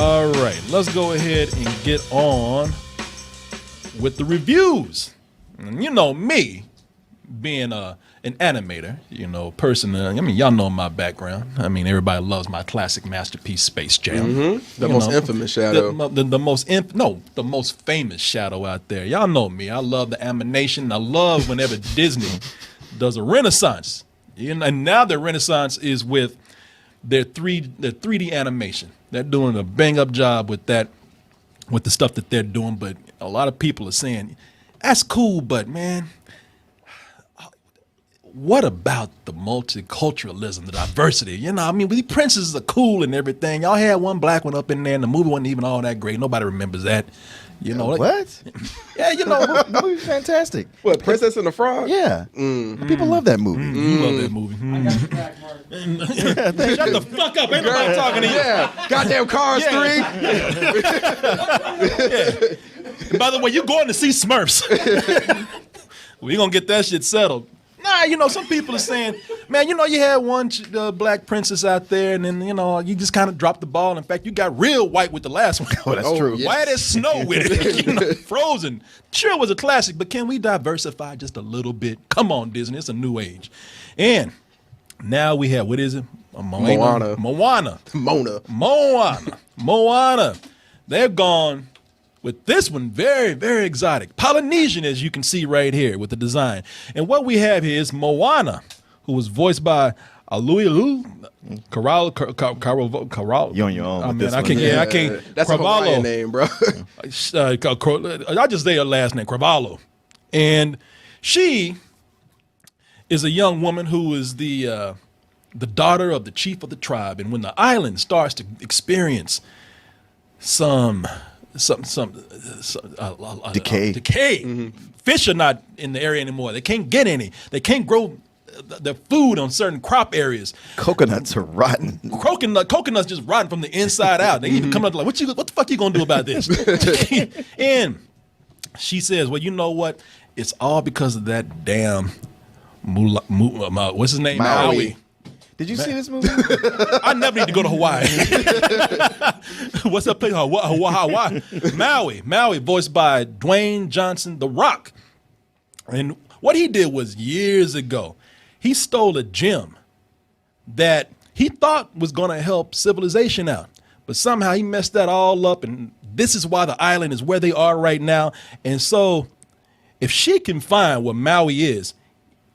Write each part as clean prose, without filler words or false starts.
All right, let's go ahead and get on with the reviews. And you know me, being an animator, person. I mean, y'all know my background. I mean, everybody loves my classic masterpiece, Space Jam. Mm-hmm. The most infamous Shadow. The most famous Shadow out there. Y'all know me. I love the animation. I love whenever Disney does a renaissance. And now their renaissance is with their 3D animation. They're doing a bang up job with that, with the stuff that they're doing. But a lot of people are saying, that's cool, but man, what about the multiculturalism, the diversity? I mean, these princesses are cool and everything. Y'all had one black one up in there, and the movie wasn't even all that great. Nobody remembers that. What? Yeah, the movie's fantastic. What, Princess and the Frog? Yeah. People love that movie. You love that movie. I got the back, Mark. Shut the fuck up. Ain't nobody talking to you. Yeah. Goddamn Cars 3. Yeah. And by the way, you're going to see Smurfs. We're going to get that shit settled. Nah, some people are saying, man, you had one black princess out there, and then, you just kind of dropped the ball. In fact, you got real white with the last one. Oh, that's true. Yes. White as snow with it. Frozen. Sure, it was a classic, but can we diversify just a little bit? Come on, Disney. It's a new age. And now we have, what is it? Moana. Moana. They're gone with this one, very, very exotic. Polynesian, as you can see right here with the design. And what we have here is Moana, who was voiced by Aluilu Caral. You're on your own. I can't. That's Cravalho. a Hawaiian name, bro. I just say her last name, Cravalho. And she is a young woman who is the daughter of the chief of the tribe. And when the island starts to experience some decay. Mm-hmm. Fish are not in the area anymore. They can't get any. They can't grow their food on certain crop areas. Coconuts are rotten. Coconuts just rotten from the inside out. They even come up like, what the fuck you gonna do about this? And she says, well, you know what? It's all because of that damn what's his name? Maui. Did you see this movie? I never need to go to Hawaii. What's that place? Hawaii. Maui, voiced by Dwayne Johnson, The Rock. And what he did was years ago, he stole a gem that he thought was going to help civilization out. But somehow he messed that all up, and this is why the island is where they are right now. And so if she can find what Maui is,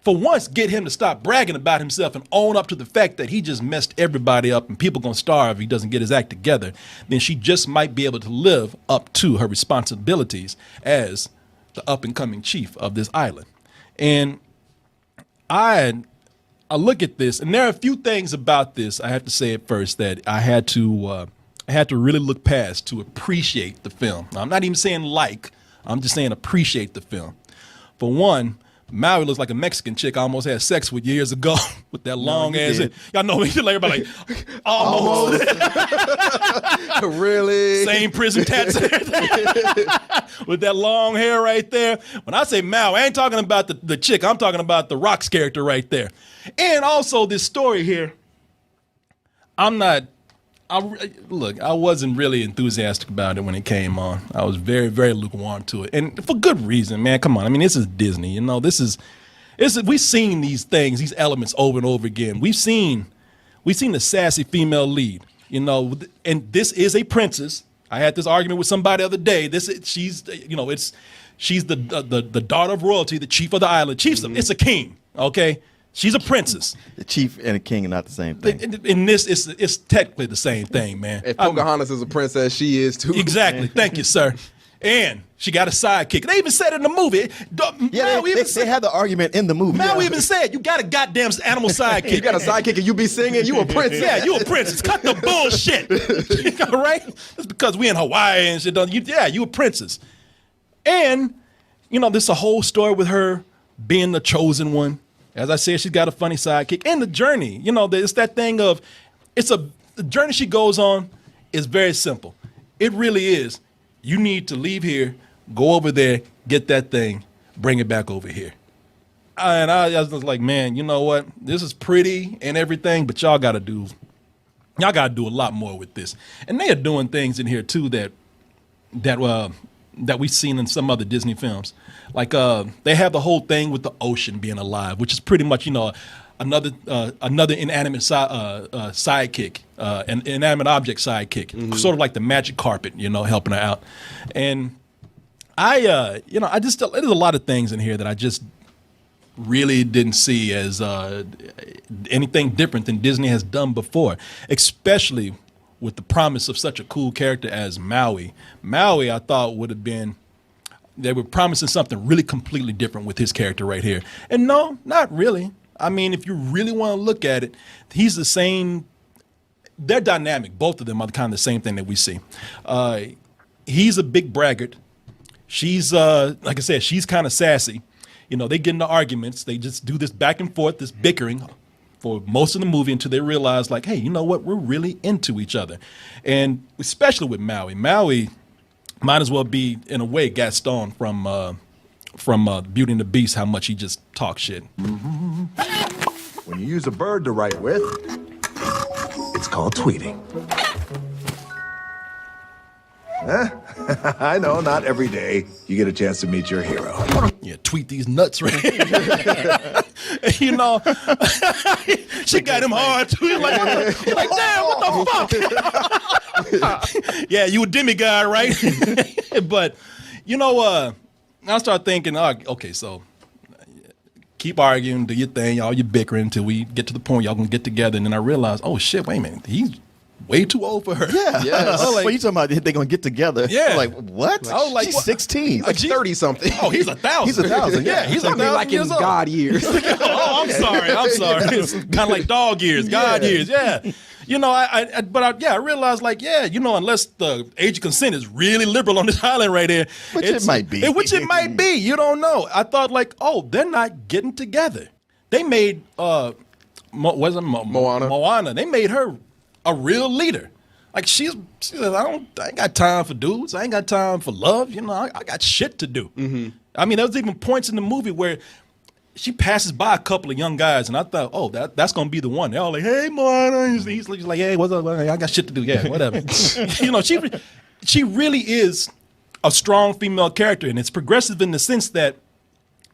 for once, get him to stop bragging about himself and own up to the fact that he just messed everybody up and people going to starve if he doesn't get his act together, then she just might be able to live up to her responsibilities as the up-and-coming chief of this island. And I look at this, and there are a few things about this, I have to say at first, that I had to really look past to appreciate the film. Now, I'm not even saying I'm just saying appreciate the film. For one, Maui looks like a Mexican chick I almost had sex with years ago with that long ass. Y'all know me. Everybody like, almost. Really? Same prison tats and everything. With that long hair right there. When I say Maui, I ain't talking about the chick. I'm talking about the Rock's character right there. And also this story here, I wasn't really enthusiastic about it when it came on. I was very, very lukewarm to it, and for good reason, man. Come on, I mean, this is Disney. We've seen these things, these elements over and over again. We've seen the sassy female lead, and this is a princess. I had this argument with somebody the other day. She's the daughter of royalty, the chief of the island. It's a king, okay. She's a princess. The chief and a king are not the same thing. In this, it's technically the same thing, man. If Pocahontas is a princess, she is too. Exactly. Thank you, sir. And she got a sidekick. They even said it in the movie. Yeah, they had the argument in the movie. Now we even said, you got a goddamn animal sidekick. You got a sidekick and you be singing, you a princess. Yeah, you a princess. Cut the bullshit. All right? It's because we in Hawaii and shit. You a princess. And, there's a whole story with her being the chosen one. As I said, she's got a funny sidekick. And the journey, it's that thing of, the journey she goes on is very simple. It really is. You need to leave here, go over there, get that thing, bring it back over here. And I was like, man, you know what? This is pretty and everything, but y'all got to do y'all got to do a lot more with this. And they are doing things in here too that we've seen in some other Disney films. Like they have the whole thing with the ocean being alive, which is pretty much, you know, another inanimate sidekick, an inanimate object sidekick, sort of like the magic carpet, you know, helping her out. And there's a lot of things in here that I just really didn't see as anything different than Disney has done before, especially with the promise of such a cool character as Maui. Maui, I thought would have been, they were promising something really completely different with his character right here. And no, not really. I mean, if you really want to look at it, he's the same. They're dynamic. Both of them are kind of the same thing that we see. He's a big braggart. She's, like I said, she's kind of sassy. You know, they get into arguments. They just do this back and forth, this bickering for most of the movie until they realize, like, hey, you know what? We're really into each other. And especially with Maui. Maui might as well be, in a way, Gaston from Beauty and the Beast, how much he just talks shit. When you use a bird to write with, it's called tweeting. Huh? I know, not every day you get a chance to meet your hero. Yeah, tweet these nuts, right? You know, she got him hard too. He's like, damn, what the fuck? Yeah, you a demigod, right? But, you know, I start thinking, okay, so keep arguing, do your thing, y'all, you bickering until we get to the point y'all gonna get together. And then I realized, oh shit, wait a minute, he's way too old for her. Yeah. Yes. I was like, what are you talking about? They're going to get together. Yeah. I'm like, what? I was like, she's what? 16. Like 30-something. Oh, he's 1,000. He's 1,000. Yeah. He's I mean, 1,000 like in years old. God years. Oh, I'm sorry. It's kind of like dog years, God years. Yeah. You know, I realized, like, yeah, you know, unless the age of consent is really liberal on this island right here. Which it might be. Which it might be. You don't know. I thought, like, oh, they're not getting together. They made, Moana. Moana. They made her a real leader. Like, she says, I ain't got time for dudes. I ain't got time for love. You know, I got shit to do. Mm-hmm. I mean, there was even points in the movie where she passes by a couple of young guys, and I thought, oh, that's going to be the one. They're all like, hey, Moana. He's like, hey, what's up? I got shit to do. Yeah, whatever. You know, she really is a strong female character, and it's progressive in the sense that,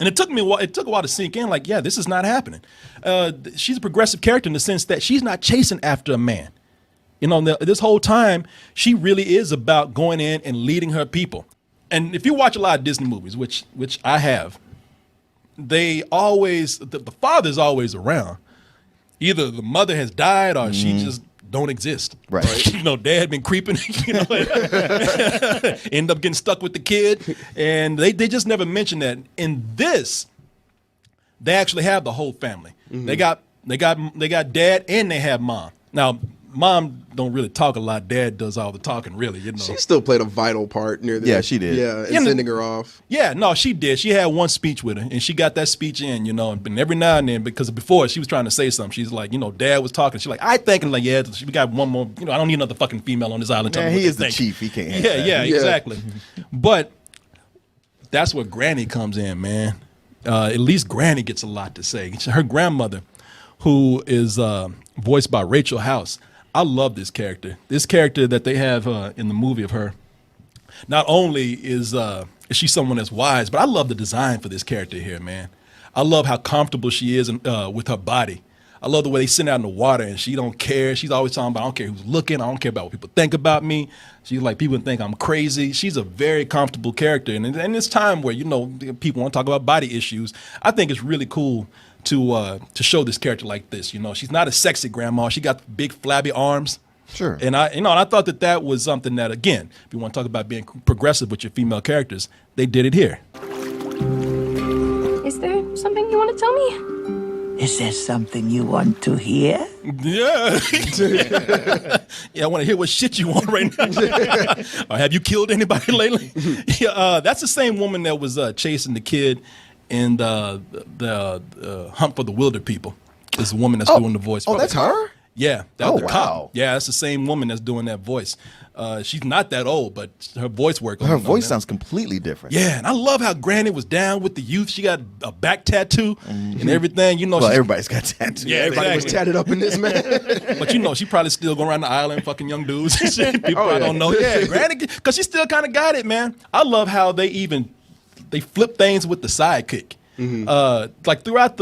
and it took a while to sink in, like, yeah, this is not happening. She's a progressive character in the sense that she's not chasing after a man. You know, this whole time, she really is about going in and leading her people. And if you watch a lot of Disney movies, which I have, they always, the father's always around. Either the mother has died or she just don't exist. Right. You know, dad been creeping, you know, end up getting stuck with the kid. And they just never mention that. In this, they actually have the whole family. Mm-hmm. They got dad and they have mom. Now, mom don't really talk a lot. Dad does all the talking, really. You know, She still played a vital part near the Yeah, she did. Yeah, and sending her off. Yeah, no, she did. She had one speech with her, and she got that speech in, you know. And every now and then, because before she was trying to say something, she's like, you know, Dad was talking. She's like, I think, and like, yeah, we got one more. You know, I don't need another fucking female on this island. Man, he is the chief. He can't. Yeah, exactly. But that's where Granny comes in, man. At least Granny gets a lot to say. Her grandmother, who is voiced by Rachel House. I love this character. This character that they have in the movie of her. Not only is she someone that's wise, but I love the design for this character here, man. I love how comfortable she is with her body. I love the way they send her out in the water and she don't care. She's always talking about, I don't care who's looking. I don't care about what people think about me. She's like, people think I'm crazy. She's a very comfortable character. And in this time where, you know, people want to talk about body issues, I think it's really cool to show this character like this. You know, she's not a sexy grandma. She got big flabby arms. Sure. And I thought that was something that, again, if you want to talk about being progressive with your female characters, they did it here. Is there something you want to tell me? Is there something you want to hear? Yeah. Yeah, I want to hear what shit you want right now. Or have you killed anybody lately? Yeah, that's the same woman that was chasing the kid in the Hunt for the Wilder People. This woman that's doing the voice. Oh, that's her? Yeah. Oh, the cop. wow. Yeah, that's the same woman that's doing that voice. She's not that old, but her voice work. Her voice that. sounds completely different. Yeah, and I love how Granny was down with the youth. She got a back tattoo and everything. You know, Well, everybody's got tattoos. Yeah, Everybody was tatted up in this, man. But you know, she probably still going around the island fucking young dudes. People I don't know. Yeah, Granny, because she still kind of got it, man. I love how they flip things with the sidekick. Like throughout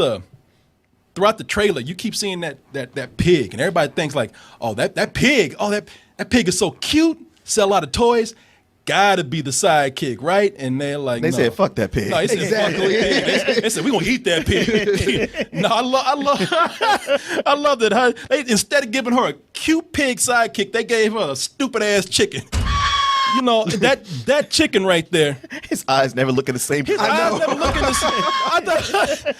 the trailer, you keep seeing that pig, and everybody thinks like, oh, that pig, that pig is so cute, sell a lot of toys, gotta be the sidekick, right? And they're like, They no. said, fuck that pig. No, they said, Exactly. fuck that pig. They said, we're gonna eat that pig. No, I love that. Instead of giving her a cute pig sidekick, they gave her a stupid ass chicken. You know, that chicken right there. His eyes never look at the same. His eyes never look in the same.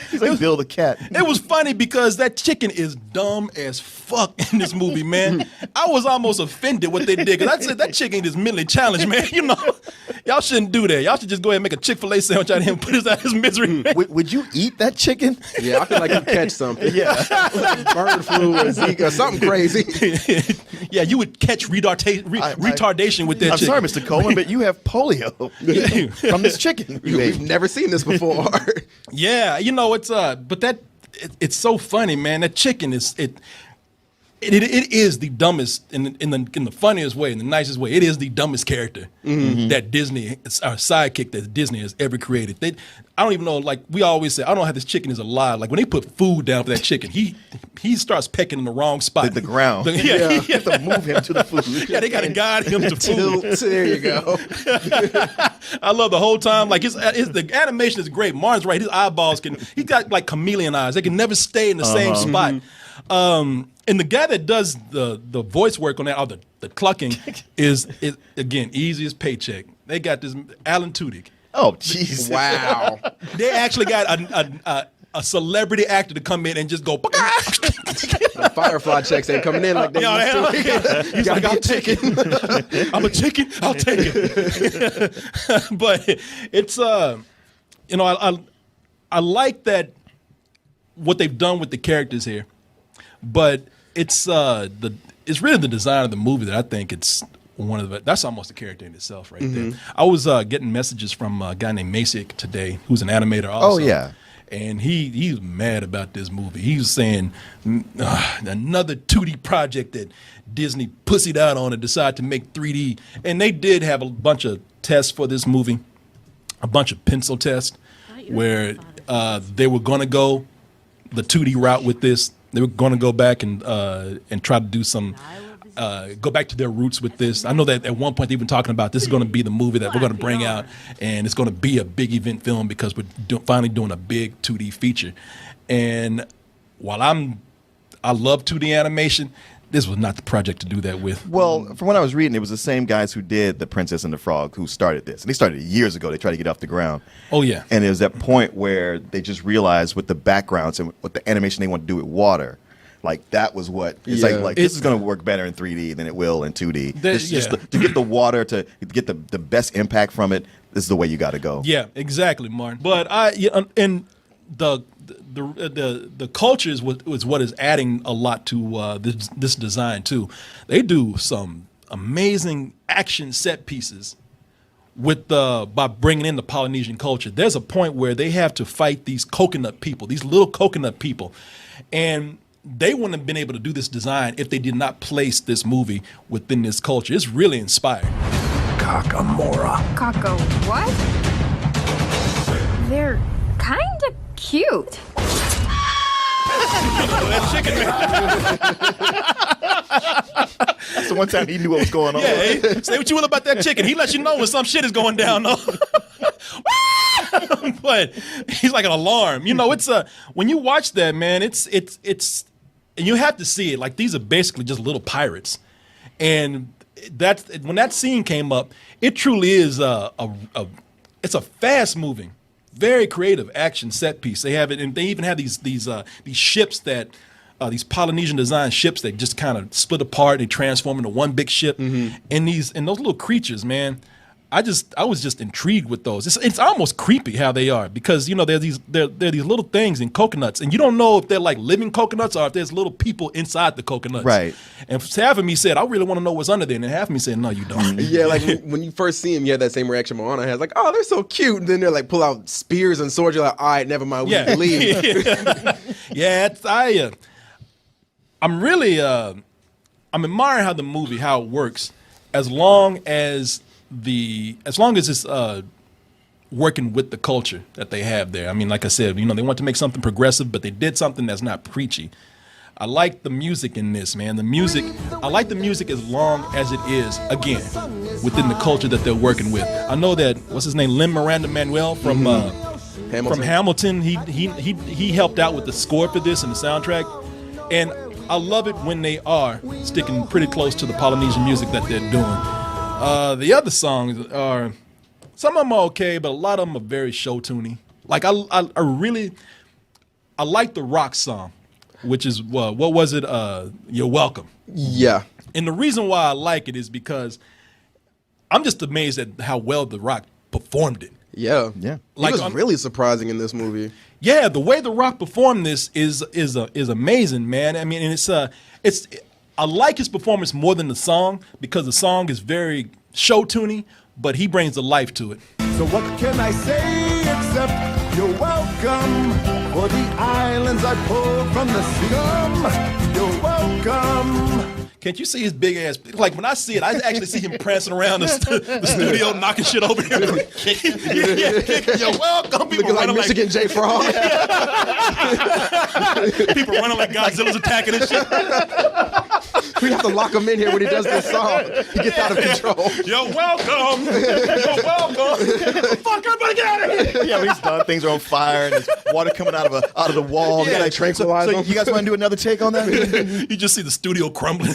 He's like Bill the cat. It was funny because that chicken is dumb as fuck in this movie, man. I was almost offended what they did because I said that chicken is mentally challenged, man. You know, y'all shouldn't do that. Y'all should just go ahead and make a Chick-fil-A sandwich out of him, put his out of his misery. Would you eat that chicken? Yeah, I feel like you catch something. Yeah. Bird flu or Zika, something crazy. Yeah, you would catch retardation with that I'm chicken. sorry, Mr. Coleman, but you have polio from this chicken. We've never seen this before. Yeah, you know it's it's so funny, man. That chicken is it is the dumbest in the funniest way, in the nicest way. It is the dumbest character that Disney, our sidekick that Disney has ever created. I don't even know. Like we always say, I don't know how this chicken is alive. Like when they put food down for that chicken, he starts pecking in the wrong spot. The ground. Yeah. You have to move him to the food. Yeah, they gotta guide him to food. There you go. I love the whole time. Like the animation is great. Martin's right. His eyeballs he's got like chameleon eyes. They can never stay in the same spot. And the guy that does the voice work on that, or the clucking, is again easiest paycheck. They got this Alan Tudyk. Oh, jeez. Wow. They actually got a celebrity actor to come in and just go. Firefly checks ain't coming in like they used to. He's like, I'll take it. I'm a chicken. I'll take it. But it's you know, I like that what they've done with the characters here, but it's really the design of the movie that I think it's that's almost a character in itself right there. I was getting messages from a guy named Masick today, who's an animator also. Oh, yeah. And he's mad about this movie. He was saying another 2D project that Disney pussied out on and decided to make 3D. And they did have a bunch of tests for this movie, a bunch of pencil tests, where they were going to go the 2D route with this. They were going to go back and try to do some. Go back to their roots with this. I know that at one point they've been talking about this is going to be the movie that we're going to bring out, and it's going to be a big event film because we're finally doing a big 2D feature. And while I love 2D animation, this was not the project to do that with. Well, from what I was reading, it was the same guys who did The Princess and the Frog who started this. And they started it years ago. They tried to get off the ground. Oh, yeah. And it was that point where they just realized with the backgrounds and with the animation they want to do with water, like that was what it's Yeah. like this is going to work better in 3D than it will in 2D. Just yeah. to get the water, to get the best impact from it, this is the way you got to go. Yeah, exactly, Martin. But and the culture is what is adding a lot to this design too. They do some amazing action set pieces with by bringing in the Polynesian culture. There's a point where they have to fight these coconut people, these little coconut people, and they wouldn't have been able to do this design if they did not place this movie within this culture. It's really inspired. Kakamora. Kako, what? They're kind of cute. That's the one time he knew what was going on. Yeah, hey, say what you will about that chicken. He lets you know when some shit is going down, though. But he's like an alarm. You know, it's when you watch that, man, it's and you have to see it. Like these are basically just little pirates, and when that scene came up, it truly is it's a fast moving, very creative action set piece. They have it, and they even have these ships that. These Polynesian designed ships that just kind of split apart and transform into one big ship. And those little creatures, man, I was just intrigued with those. It's almost creepy how they are, because you know there are these little things in coconuts, and you don't know if they're like living coconuts or if there's little people inside the coconuts. Right. And half of me said, I really want to know what's under there, and half of me said, no, you don't. Yeah, like when you first see him, you had that same reaction Moana has, like, oh, they're so cute, and then they're like pull out spears and swords. You're like, all right, never mind, we can leave. Yeah, I'm really I'm admiring how it works, as long as it's working with the culture that they have there. I mean, like I said, you know, they want to make something progressive, but they did something that's not preachy. I like the music in this, man. I like the music as long as it is, again, within the culture that they're working with. I know that, what's his name, Lin-Manuel from Hamilton. He helped out with the score for this and the soundtrack. And I love it when they are sticking pretty close to the Polynesian music that they're doing. The other songs are, some of them are okay, but a lot of them are very show-tuney. Like I like the Rock song, which is what was it? You're Welcome. Yeah. And the reason why I like it is because I'm just amazed at how well the Rock performed it. Yeah. Like, he was really surprising in this movie. Yeah, the way the Rock performed this is amazing, man. I mean, and I like his performance more than the song, because the song is very show-tuney, but he brings the life to it. So what can I say except you're welcome for the islands I pulled from the scum. You're welcome. Can't you see his big ass? Like when I see it, I actually see him prancing around the studio, knocking shit over here. You're welcome. People Looking like running Michigan J. Frog. people running like Godzilla's attacking and shit. We have to lock him in here when he does this song. He gets out of control. You're welcome. You're welcome. Fuck, everybody get out of here. Yeah, when he's done, things are on fire and there's water coming out of the wall. Yeah, they tranquilize so him. you guys want to do another take on that? You just see the studio crumbling.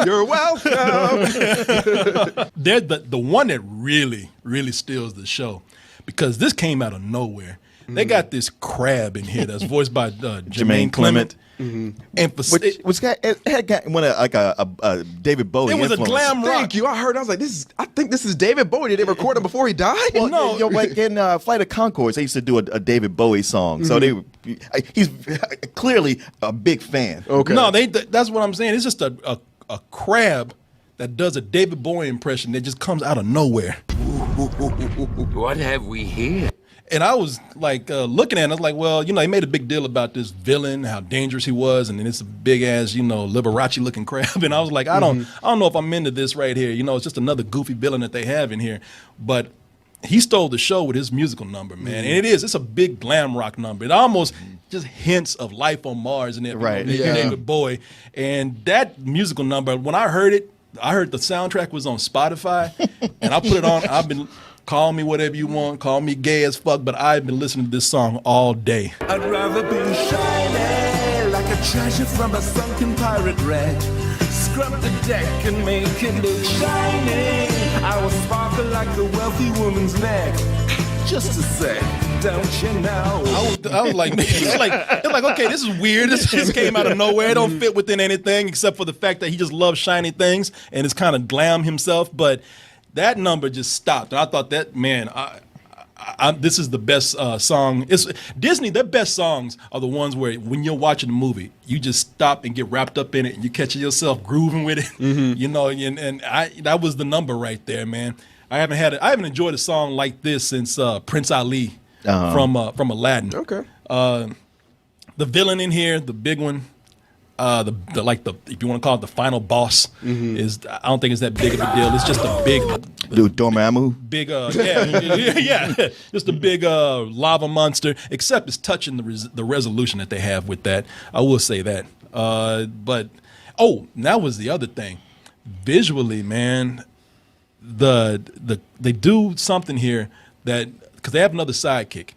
You're welcome. They're the one that really, really steals the show, because this came out of nowhere. They got this crab in here that's voiced by Jermaine Clement. And It had got a David Bowie. It was influence. a glam rock. Thank you. I heard. I was like, I think this is David Bowie. Did they record him before he died? Well, No. you know, like in Flight of Conchords, they used to do a David Bowie song. So he's clearly a big fan. Okay. No, that's what I'm saying. It's just a crab that does a David Bowie impression that just comes out of nowhere. What have we here? And I was like looking at it, I was like, well, you know, they made a big deal about this villain, how dangerous he was, and then it's a big ass, you know, Liberace looking crab. And I was like, I don't know if I'm into this right here. You know, it's just another goofy villain that they have in here. But he stole the show with his musical number, man. And it's a big glam rock number. It almost just hints of Life on Mars in it, Right. David Bowie. And that musical number, when I heard it, I heard the soundtrack was on Spotify, and I put it on. I've been, call me whatever you want, call me gay as fuck, but I've been listening to this song all day. I'd rather be shiny like a treasure from a sunken pirate wreck. Scrub the deck and make it look shiny. I will sparkle like the wealthy woman's neck. Just a sec, don't you know? I was like, it's like, okay, this is weird. This just came out of nowhere. It don't fit within anything except for the fact that he just loves shiny things and is kind of glam himself. But that number just stopped. And I thought that, man, this is the best song. It's Disney, their best songs are the ones where when you're watching the movie, you just stop and get wrapped up in it and you catch yourself grooving with it. You know, and that was the number right there, man. I haven't enjoyed a song like this since Prince Ali from Aladdin. Okay. The villain in here, the big one, if you want to call it the final boss, is, I don't think it's that big of a deal. It's just a big Dude, Dormammu. big just a big lava monster, except it's touching the resolution that they have with that. I will say that. But that was the other thing. Visually, man, they do something here that, because they have another sidekick,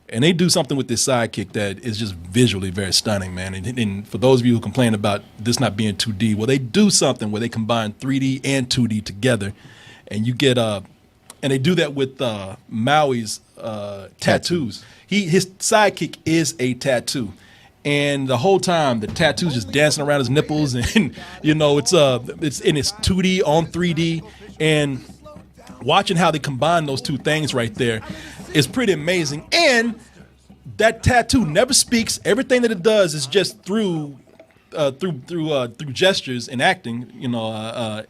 and they do something with this sidekick that is just visually very stunning, man. And for those of you who complain about this not being 2D, well, they do something where they combine 3D and 2D together, and you get and they do that with Maui's tattoos. His sidekick is a tattoo. And the whole time, the tattoo's just dancing around his nipples, and you know it's 2D on 3D. And watching how they combine those two things right there is pretty amazing. And that tattoo never speaks. Everything that it does is just through gestures and acting,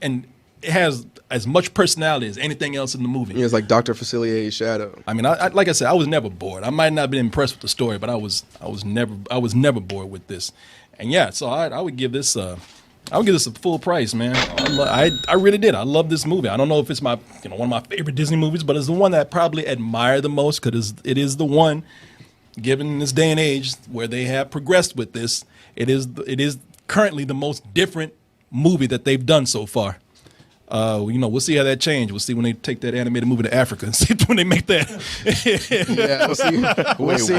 and it has as much personality as anything else in the movie. Yeah, it's like Dr. Facilier's shadow. I mean, like I said, I was never bored. I might not have been impressed with the story, but I was never bored with this. And yeah, so I would give this a full price, man. I really did. I love this movie. I don't know if it's my one of my favorite Disney movies, but it's the one that I probably admire the most because it is the one, given this day and age where they have progressed with this, it is currently the most different movie that they've done so far. We'll see how that changes. We'll see when they take that animated movie to Africa and see when they make that. Yeah, we'll see.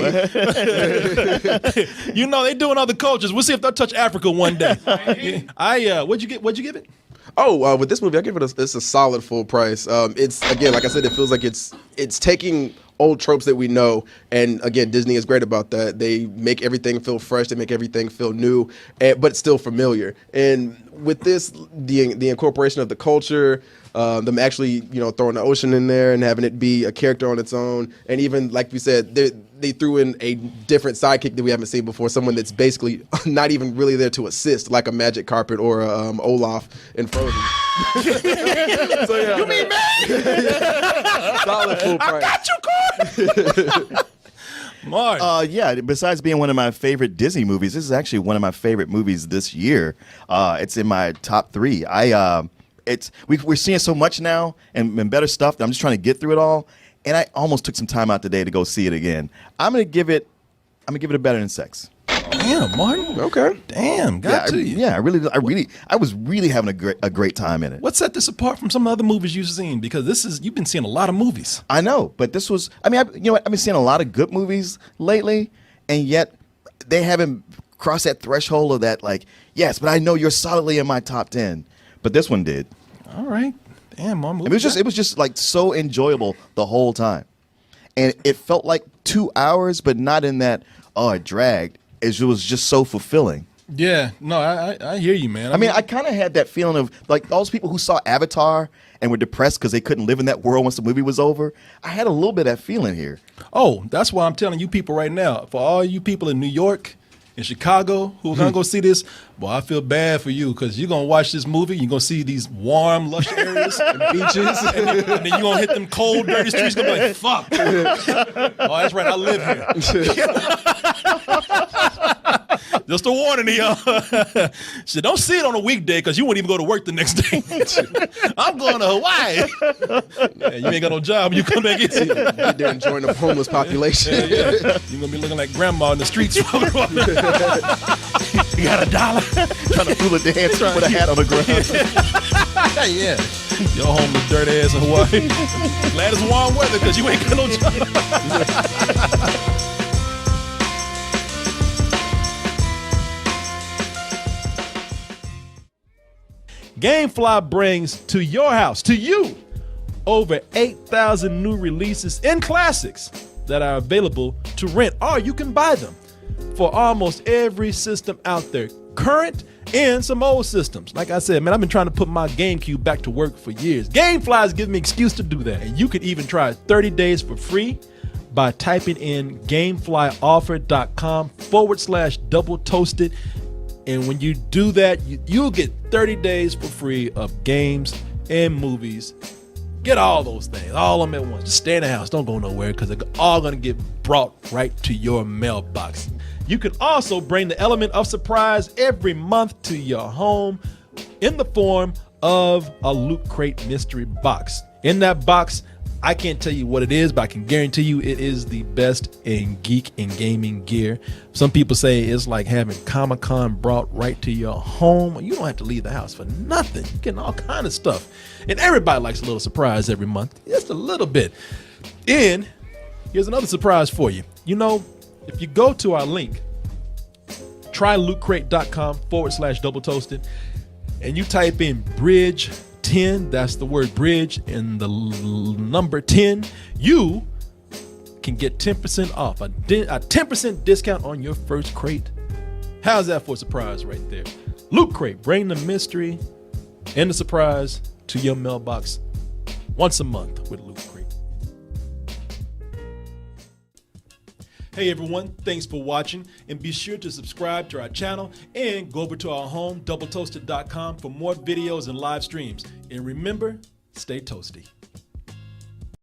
They're doing other cultures. We'll see if they'll touch Africa one day. What'd you give it? Oh, with this movie, I give it a solid full price. It's, again, like I said, it feels like it's taking old tropes that we know, and again, Disney is great about that. They make everything feel fresh, they make everything feel new, but still familiar. And with this, the incorporation of the culture, them actually throwing the ocean in there and having it be a character on its own, and even like we said, they threw in a different sidekick that we haven't seen before, someone that's basically not even really there to assist, like a magic carpet or Olaf in Frozen. So, yeah, you mean me? Solid full price. I got you, Corey. Mark. Yeah, besides being one of my favorite Disney movies, this is actually one of my favorite movies this year. It's in my top 3. We're seeing so much now and better stuff that I'm just trying to get through it all. And I almost took some time out today to go see it again. I'm gonna give it a better than Sex. Damn, Martin. Okay. Damn, got to you. Yeah, I was really having a great time in it. What set this apart from some other movies you've seen? Because you've been seeing a lot of movies. I know, but this was. I mean, I've been seeing a lot of good movies lately, and yet they haven't crossed that threshold of that. Like, yes, but I know you're solidly in my top 10. But this one did. All right. Damn, Mom. It was just like so enjoyable the whole time, and it felt like 2 hours, but not in that. Oh, it dragged. It was just so fulfilling. Yeah, no, I hear you, man. I mean, I kind of had that feeling of like those people who saw Avatar and were depressed because they couldn't live in that world once the movie was over. I had a little bit of that feeling here. Oh, that's why I'm telling you people right now. For all you people in New York, in Chicago, who are going to go see this, boy, I feel bad for you because you're going to watch this movie. You're going to see these warm, lush areas and beaches. And then you're going to hit them cold, dirty streets. You're going to be like, fuck. Oh, that's right. I live here. Just a warning to y'all. So don't see it on a weekday because you won't even go to work the next day. I'm going to Hawaii. Yeah, you ain't got no job. You come back in. Get there and join the homeless population. Yeah. You're going to be looking like grandma in the streets. You got $1? Trying to fool a dance with a hat on the ground. Yeah. Your homeless dirty ass in Hawaii. Glad it's warm weather because you ain't got no job. GameFly brings to your house, to you, over 8,000 new releases and classics that are available to rent, or you can buy them for almost every system out there, current and some old systems. Like I said, man, I've been trying to put my GameCube back to work for years. GameFly has given me an excuse to do that. And you can even try 30 days for free by typing in gameflyoffer.com/doubletoasted. And when you do that, you'll get 30 days for free of games and movies. Get all those things, all of them at once. Just stay in the house. Don't go nowhere because they're all going to get brought right to your mailbox. You can also bring the element of surprise every month to your home in the form of a Loot Crate mystery box. In that box, I can't tell you what it is, but I can guarantee you it is the best in geek and gaming gear. Some people say it's like having Comic-Con brought right to your home. You don't have to leave the house for nothing. You're getting all kind of stuff. And everybody likes a little surprise every month. Just a little bit. And here's another surprise for you. You know, if you go to our link, trylootcrate.com/doubletoasted, and you type in bridge 10, that's the word bridge and the number 10, you can get 10% off, a 10% discount on your first crate. How's that for a surprise right there? Loot Crate, bring the mystery and the surprise to your mailbox once a month with Luke Creek. Hey everyone, thanks for watching, and be sure to subscribe to our channel and go over to our home, doubletoasted.com, for more videos and live streams. And remember, stay toasty.